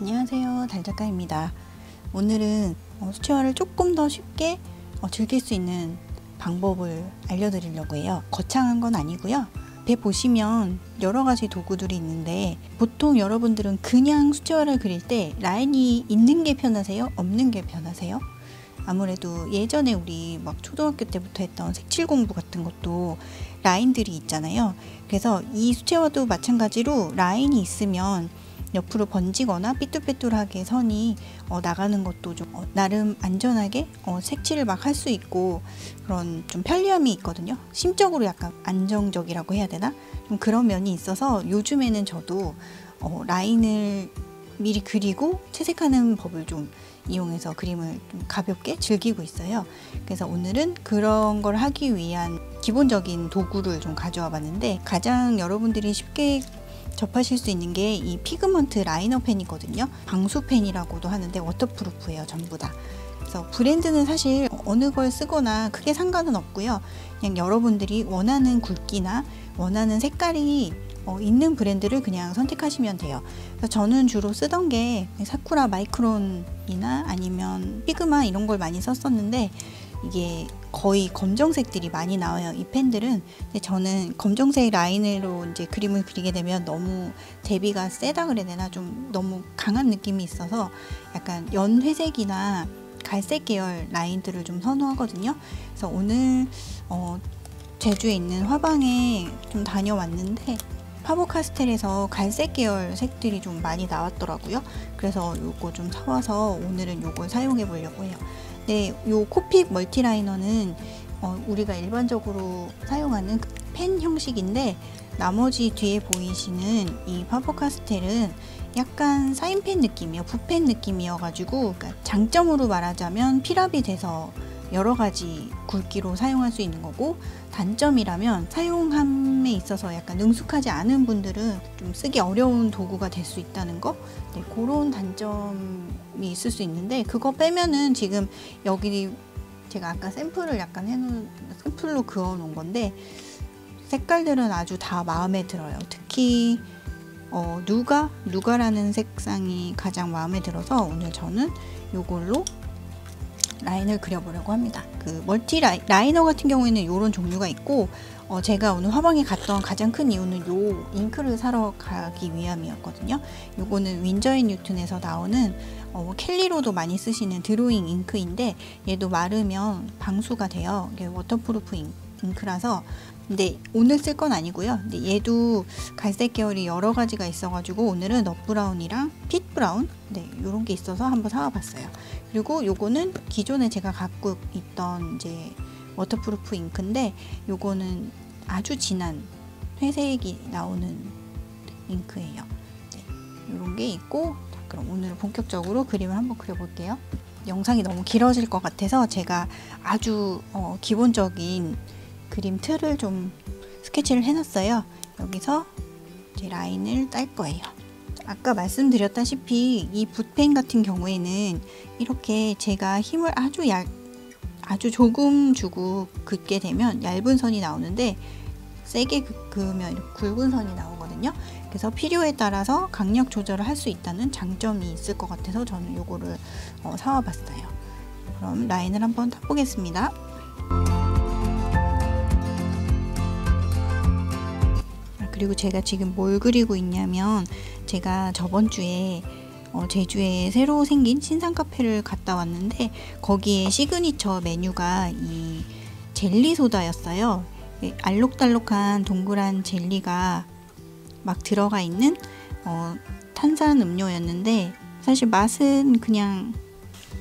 안녕하세요, 달작가입니다. 오늘은 수채화를 조금 더 쉽게 즐길 수 있는 방법을 알려드리려고 해요. 거창한 건 아니고요. 앞에 보시면 여러 가지 도구들이 있는데, 보통 여러분들은 그냥 수채화를 그릴 때 라인이 있는 게 편하세요? 없는 게 편하세요? 아무래도 예전에 우리 막 초등학교 때부터 했던 색칠 공부 같은 것도 라인들이 있잖아요. 그래서 이 수채화도 마찬가지로 라인이 있으면 옆으로 번지거나 삐뚤빼뚤하게 선이 나가는 것도 좀 나름 안전하게 색칠을 막 할 수 있고, 그런 좀 편리함이 있거든요. 심적으로 약간 안정적이라고 해야 되나? 좀 그런 면이 있어서 요즘에는 저도 라인을 미리 그리고 채색하는 법을 좀 이용해서 그림을 좀 가볍게 즐기고 있어요. 그래서 오늘은 그런 걸 하기 위한 기본적인 도구를 좀 가져와 봤는데, 가장 여러분들이 쉽게 접하실 수 있는 게 이 피그먼트 라이너 펜이거든요. 방수펜이라고도 하는데 워터프루프예요, 전부 다. 그래서 브랜드는 사실 어느 걸 쓰거나 크게 상관은 없고요. 그냥 여러분들이 원하는 굵기나 원하는 색깔이 있는 브랜드를 그냥 선택하시면 돼요. 그래서 저는 주로 쓰던 게 사쿠라 마이크론이나 아니면 피그마 이런 걸 많이 썼었는데, 이게 거의 검정색들이 많이 나와요, 이 펜들은. 근데 저는 검정색 라인으로 이제 그림을 그리게 되면 너무 대비가 세다 그래야 되나, 좀 너무 강한 느낌이 있어서 약간 연회색이나 갈색 계열 라인들을 좀 선호하거든요. 그래서 오늘 제주에 있는 화방에 좀 다녀왔는데, 파보카스텔에서 갈색 계열 색들이 좀 많이 나왔더라고요. 그래서 요거 좀 사와서 오늘은 요걸 사용해 보려고 해요. 네, 요 코픽 멀티라이너는 우리가 일반적으로 사용하는 펜 형식인데, 나머지 뒤에 보이시는 이 파보카스텔은 약간 사인펜 느낌이요, 붓펜 느낌이어가지고, 그러니까 장점으로 말하자면 필압이 돼서 여러 가지 굵기로 사용할 수 있는 거고, 단점이라면 사용함에 있어서 약간 능숙하지 않은 분들은 좀 쓰기 어려운 도구가 될 수 있다는 거, 네, 그런 단점이 있을 수 있는데, 그거 빼면은 지금 여기 제가 아까 샘플을 약간 해놓은 샘플로 그어 놓은 건데, 색깔들은 아주 다 마음에 들어요. 특히 누가라는 색상이 가장 마음에 들어서 오늘 저는 이걸로 라인을 그려보려고 합니다. 그 멀티 라이너 같은 경우에는 이런 종류가 있고, 제가 오늘 화방에 갔던 가장 큰 이유는 요 잉크를 사러 가기 위함이었거든요. 요거는 윈저 앤 뉴튼에서 나오는 캘리로도 많이 쓰시는 드로잉 잉크인데, 얘도 마르면 방수가 돼요. 이게 워터프루프 잉크라서. 근데 오늘 쓸 건 아니고요. 근데 얘도 갈색 계열이 여러 가지가 있어가지고 오늘은 넛브라운이랑 핏브라운, 네, 요런 게 있어서 한번 사와봤어요. 그리고 요거는 기존에 제가 갖고 있던 이제 워터프루프 잉크인데, 요거는 아주 진한 회색이 나오는 잉크예요. 네, 요런 게 있고, 자, 그럼 오늘 본격적으로 그림을 한번 그려볼게요. 영상이 너무 길어질 것 같아서 제가 아주 기본적인 그림 틀을 좀 스케치를 해놨어요. 여기서 이제 라인을 딸 거예요. 아까 말씀드렸다시피 이 붓펜 같은 경우에는 이렇게 제가 힘을 아주 조금 주고 긋게 되면 얇은 선이 나오는데, 세게 그으면 이렇게 굵은 선이 나오거든요. 그래서 필요에 따라서 강력 조절을 할 수 있다는 장점이 있을 것 같아서 저는 요거를 사와봤어요. 그럼 라인을 한번 타보겠습니다. 그리고 제가 지금 뭘 그리고 있냐면, 제가 저번 주에 제주에 새로 생긴 신상 카페를 갔다 왔는데, 거기에 시그니처 메뉴가 이 젤리 소다였어요. 알록달록한 동그란 젤리가 막 들어가 있는 탄산 음료였는데, 사실 맛은 그냥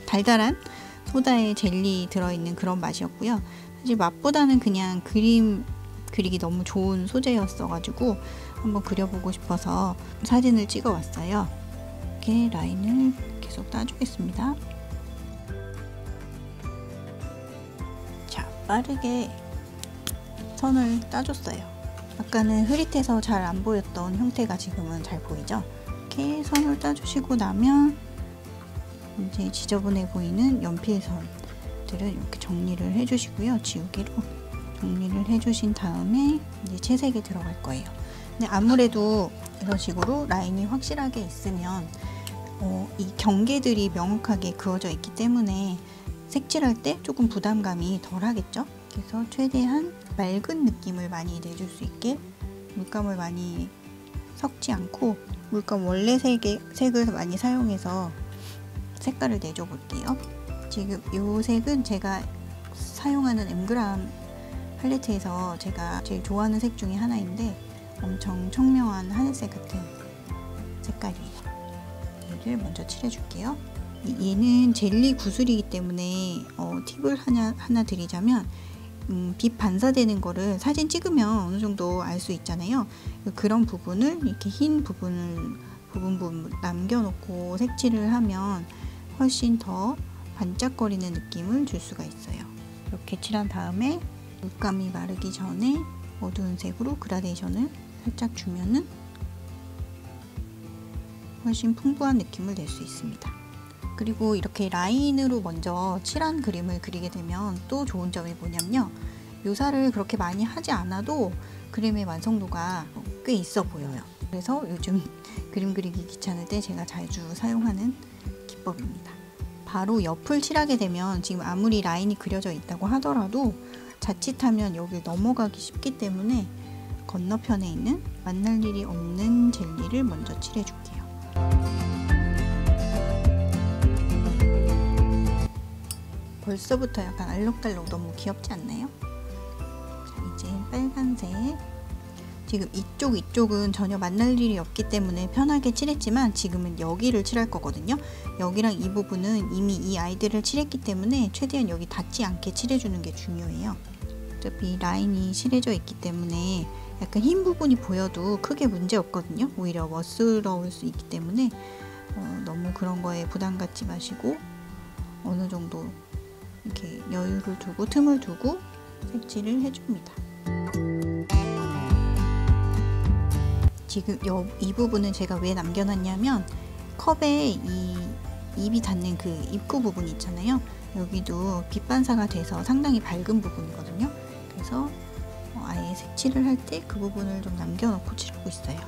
달달한 소다에 젤리 들어있는 그런 맛이었고요. 사실 맛보다는 그냥 그림 그리기 너무 좋은 소재였어 가지고 한번 그려보고 싶어서 사진을 찍어 왔어요. 이렇게 라인을 계속 따주겠습니다. 자, 빠르게 선을 따줬어요. 아까는 흐릿해서 잘 안 보였던 형태가 지금은 잘 보이죠? 이렇게 선을 따주시고 나면 이제 지저분해 보이는 연필선들을 이렇게 정리를 해주시고요. 지우개로 정리를 해주신 다음에 이제 채색에 들어갈 거예요. 근데 아무래도 이런 식으로 라인이 확실하게 있으면 이 경계들이 명확하게 그어져 있기 때문에 색칠할 때 조금 부담감이 덜 하겠죠. 그래서 최대한 맑은 느낌을 많이 내줄 수 있게 물감을 많이 섞지 않고 물감 원래 색을 많이 사용해서 색깔을 내줘 볼게요. 지금 이 색은 제가 사용하는 엠그람 팔레트에서 제가 제일 좋아하는 색 중에 하나인데 엄청 청명한 하늘색 같은 색깔이에요. 얘를 먼저 칠해줄게요. 얘는 젤리 구슬이기 때문에 팁을 하나 드리자면 빛 반사되는 거를 사진 찍으면 어느 정도 알 수 있잖아요. 그런 부분을 이렇게 흰 부분 남겨놓고 색칠을 하면 훨씬 더 반짝거리는 느낌을 줄 수가 있어요. 이렇게 칠한 다음에 물감이 마르기 전에 어두운 색으로 그라데이션을 살짝 주면은 훨씬 풍부한 느낌을 낼 수 있습니다. 그리고 이렇게 라인으로 먼저 칠한 그림을 그리게 되면 또 좋은 점이 뭐냐면요, 묘사를 그렇게 많이 하지 않아도 그림의 완성도가 꽤 있어 보여요. 그래서 요즘 그림 그리기 귀찮을 때 제가 자주 사용하는 기법입니다. 바로 옆을 칠하게 되면 지금 아무리 라인이 그려져 있다고 하더라도 자칫하면 여길 넘어가기 쉽기 때문에 건너편에 있는 만날 일이 없는 젤리를 먼저 칠해줄게요. 벌써부터 약간 알록달록 너무 귀엽지 않나요? 자, 이제 빨간색. 지금 이쪽은 전혀 만날 일이 없기 때문에 편하게 칠했지만 지금은 여기를 칠할 거거든요. 여기랑 이 부분은 이미 이 아이들을 칠했기 때문에 최대한 여기 닿지 않게 칠해주는 게 중요해요. 어차피 라인이 칠해져 있기 때문에 약간 흰 부분이 보여도 크게 문제 없거든요. 오히려 멋스러울 수 있기 때문에 너무 그런 거에 부담 갖지 마시고 어느 정도 이렇게 여유를 두고 틈을 두고 색칠을 해줍니다. 지금 이 부분은 제가 왜 남겨놨냐면 컵에 이 입이 닿는 그 입구 부분 있잖아요. 여기도 빛 반사가 돼서 상당히 밝은 부분이거든요. 그래서 아예 색칠을 할 때 그 부분을 좀 남겨놓고 칠하고 있어요.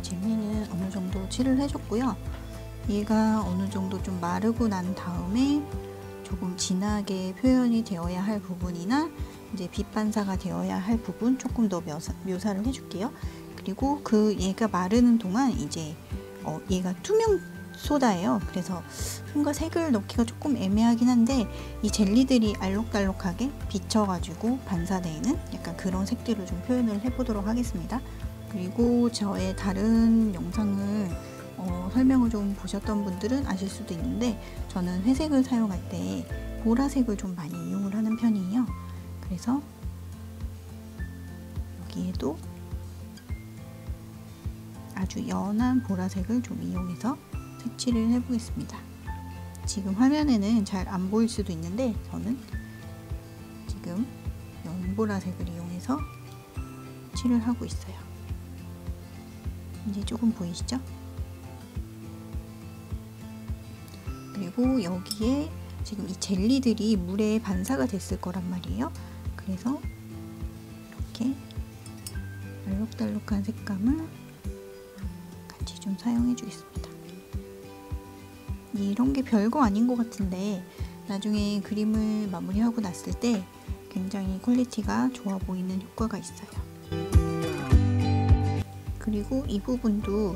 젤리는 어느 정도 칠을 해줬고요. 얘가 어느 정도 좀 마르고 난 다음에 조금 진하게 표현이 되어야 할 부분이나 이제 빛 반사가 되어야 할 부분 조금 더 묘사를 해줄게요. 그리고 얘가 마르는 동안 이제 얘가 투명 소다예요. 그래서 뭔가 색을 넣기가 조금 애매하긴 한데 이 젤리들이 알록달록하게 비쳐가지고 반사되는 약간 그런 색들을 좀 표현을 해보도록 하겠습니다. 그리고 저의 다른 영상을 설명을 좀 보셨던 분들은 아실 수도 있는데 저는 회색을 사용할 때 보라색을 좀 많이 이용을 하는 편이에요. 그래서 여기에도 아주 연한 보라색을 좀 이용해서 색칠을 해보겠습니다. 지금 화면에는 잘 안 보일 수도 있는데 저는 지금 연보라색을 이용해서 칠을 하고 있어요. 이제 조금 보이시죠? 그리고 여기에 지금 이 젤리들이 물에 반사가 됐을 거란 말이에요. 그래서 이렇게 알록달록한 색감을 같이 좀 사용해 주겠습니다. 이런 게 별거 아닌 것 같은데 나중에 그림을 마무리하고 났을 때 굉장히 퀄리티가 좋아 보이는 효과가 있어요. 그리고 이 부분도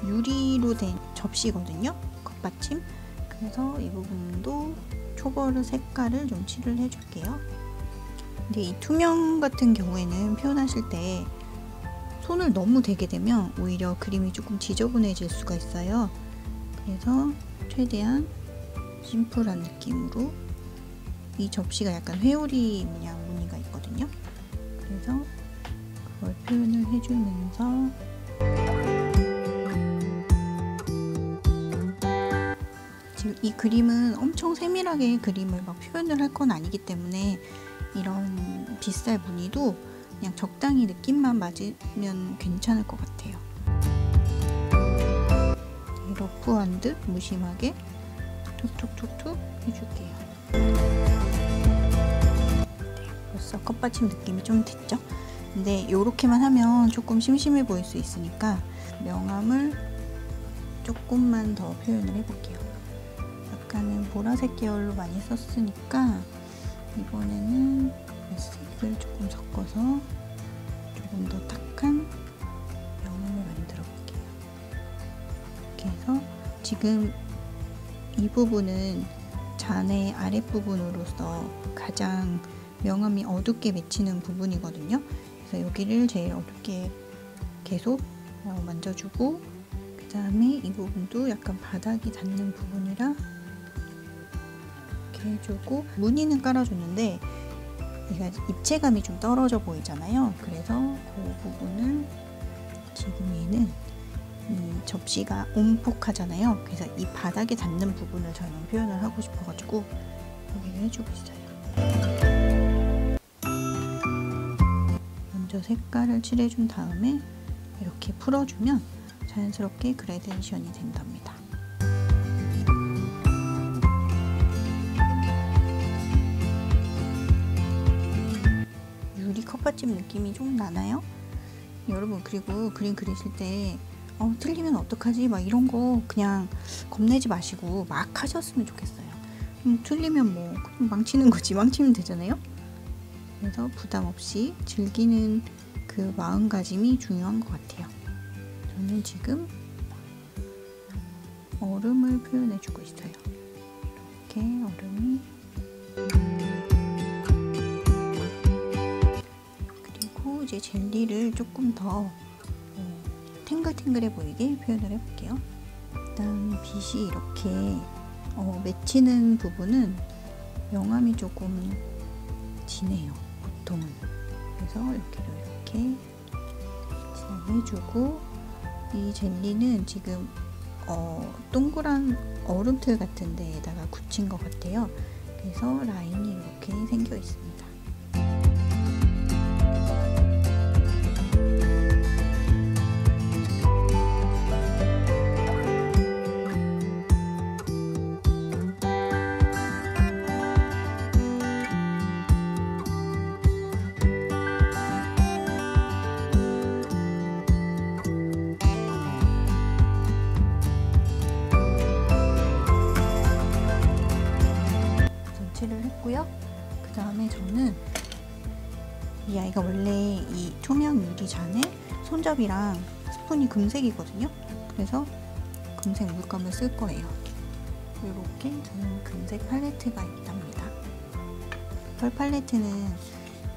유리로 된 접시거든요. 겉받침. 그래서 이 부분도 초벌 색깔을 좀 칠을 해줄게요. 근데 이 투명 같은 경우에는 표현하실 때 손을 너무 대게 되면 오히려 그림이 조금 지저분해질 수가 있어요. 그래서 최대한 심플한 느낌으로 이 접시가 약간 회오리 모양 무늬가 있거든요. 그래서 그걸 표현을 해주면서 지금 이 그림은 엄청 세밀하게 그림을 막 표현을 할 건 아니기 때문에 이런 빗살 무늬도 그냥 적당히 느낌만 맞으면 괜찮을 것 같아요. 러프한 듯 무심하게 툭툭툭툭 해줄게요. 벌써 컵받침 느낌이 좀 됐죠? 근데 이렇게만 하면 조금 심심해 보일 수 있으니까 명암을 조금만 더 표현을 해볼게요. 약간은 보라색 계열로 많이 썼으니까 이번에는 색을 조금 섞어서 조금 더 탁한 명암을 만들어 볼게요. 이렇게 해서 지금 이 부분은 잔의 아랫부분으로서 가장 명암이 어둡게 맺히는 부분이거든요. 그래서 여기를 제일 어둡게 계속 만져주고, 그 다음에 이 부분도 약간 바닥이 닿는 부분이라 이렇게 해주고, 무늬는 깔아줬는데 얘가 입체감이 좀 떨어져 보이잖아요. 그래서 그 부분을 지금 얘는 이 접시가 온폭하잖아요. 그래서 이 바닥에 닿는 부분을 저는 표현을 하고 싶어가지고 여기를 해주고 있어요. 먼저 색깔을 칠해준 다음에 이렇게 풀어주면 자연스럽게 그라데이션이 된답니다. 유리 컵받침 느낌이 좀 나나요? 여러분, 그리고 그림 그리실 때 틀리면 어떡하지? 막 이런 거 그냥 겁내지 마시고 막 하셨으면 좋겠어요. 틀리면 뭐 그냥 망치는 거지. 망치면 되잖아요. 그래서 부담 없이 즐기는 그 마음가짐이 중요한 것 같아요. 저는 지금 얼음을 표현해주고 있어요. 이렇게 얼음이, 그리고 이제 젤리를 조금 더 탱글탱글해 보이게 표현을 해볼게요. 일단 빛이 이렇게 맺히는 부분은 명암이 조금 진해요, 보통은. 그래서 이렇게 진해주고, 이 젤리는 지금 동그란 얼음틀 같은 데에다가 굳힌 것 같아요. 그래서 라인이 이렇게 생겨 있습니다. 를 했고요. 그 다음에 저는 이 아이가 원래 이 투명 유리 잔에 손잡이랑 스푼이 금색이거든요. 그래서 금색 물감을 쓸 거예요. 이렇게 저는 금색 팔레트가 있답니다. 펄 팔레트는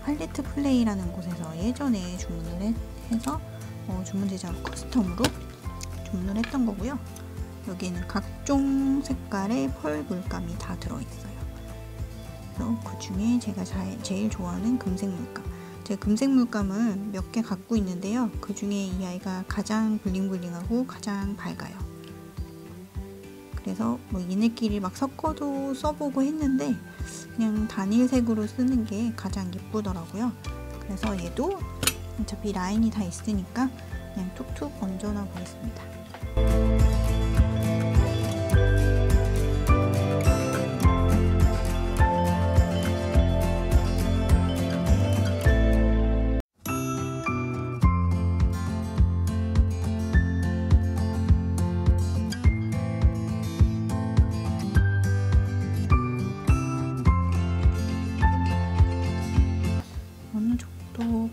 팔레트 플레이라는 곳에서 예전에 주문을 해서 주문 제작으로 커스텀으로 주문을 했던 거고요. 여기는 각종 색깔의 펄 물감이 다 들어있어요. 그 중에 제가 제일 좋아하는 금색 물감. 제가 금색 물감을 몇 개 갖고 있는데요. 그 중에 이 아이가 가장 블링블링하고 가장 밝아요. 그래서 뭐 얘네끼리 막 섞어도 써보고 했는데 그냥 단일색으로 쓰는 게 가장 예쁘더라고요. 그래서 얘도 어차피 라인이 다 있으니까 그냥 툭툭 얹어놔 보겠습니다.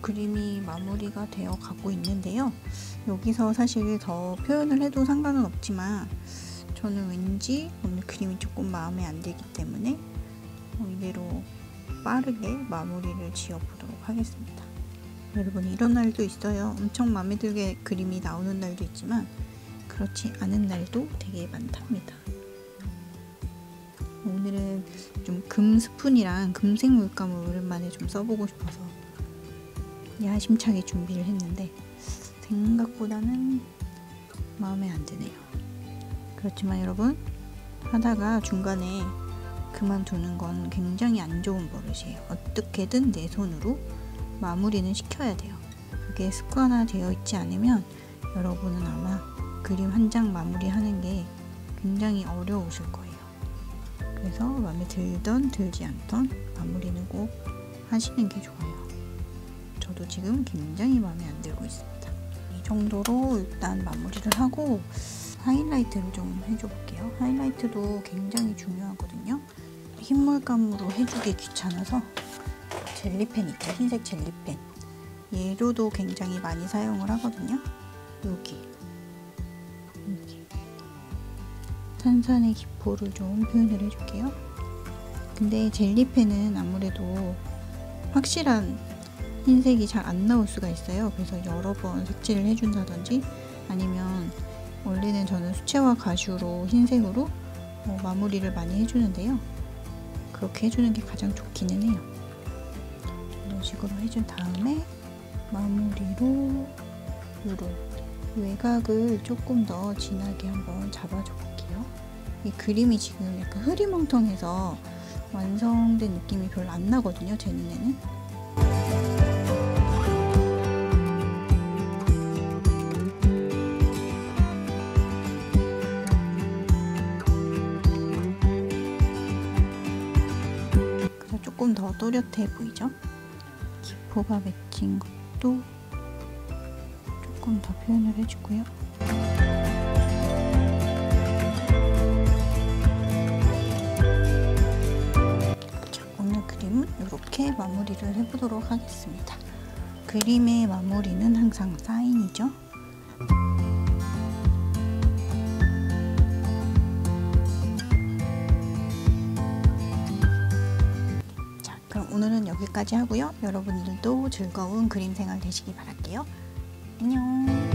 그림이 마무리가 되어 가고 있는데요. 여기서 사실 더 표현을 해도 상관은 없지만 저는 왠지 오늘 그림이 조금 마음에 안 들기 때문에 이대로 빠르게 마무리를 지어 보도록 하겠습니다. 여러분, 이런 날도 있어요. 엄청 마음에 들게 그림이 나오는 날도 있지만 그렇지 않은 날도 되게 많답니다. 오늘은 좀 금 스푼이랑 금색 물감을 오랜만에 좀 써보고 싶어서 야심차게 준비를 했는데 생각보다는 마음에 안 드네요. 그렇지만 여러분, 하다가 중간에 그만두는 건 굉장히 안 좋은 버릇이에요. 어떻게든 내 손으로 마무리는 시켜야 돼요. 그게 습관화 되어 있지 않으면 여러분은 아마 그림 한 장 마무리하는 게 굉장히 어려우실 거예요. 그래서 마음에 들던 들지 않던 마무리는 꼭 하시는 게 좋아요. 저도 지금 굉장히 마음에 안 들고 있습니다. 이 정도로 일단 마무리를 하고 하이라이트를 좀 해줘 볼게요. 하이라이트도 굉장히 중요하거든요. 흰 물감으로 해주기 귀찮아서 젤리펜 있죠? 흰색 젤리펜. 얘로도 굉장히 많이 사용을 하거든요. 여기 탄산의 기포를 좀 표현을 해줄게요. 근데 젤리펜은 아무래도 확실한 흰색이 잘 안 나올 수가 있어요. 그래서 여러 번 색칠을 해준다든지 아니면 원래는 저는 수채화 가슈로 흰색으로 마무리를 많이 해주는데요. 그렇게 해주는 게 가장 좋기는 해요. 이런 식으로 해준 다음에 마무리로 이런 외곽을 조금 더 진하게 한번 잡아줘 볼게요. 이 그림이 지금 약간 흐리멍텅해서 완성된 느낌이 별로 안 나거든요, 제 눈에는. 그래서 조금 더 또렷해 보이죠? 기포가 맺힌 것도 조금 더 표현을 해주고요. 자, 오늘 그림은 이렇게 마무리를 해보도록 하겠습니다. 그림의 마무리는 항상 사인이죠. 자, 그럼 오늘은 여기까지 하고요. 여러분들도 즐거운 그림 생활 되시기 바랄게요. 안녕.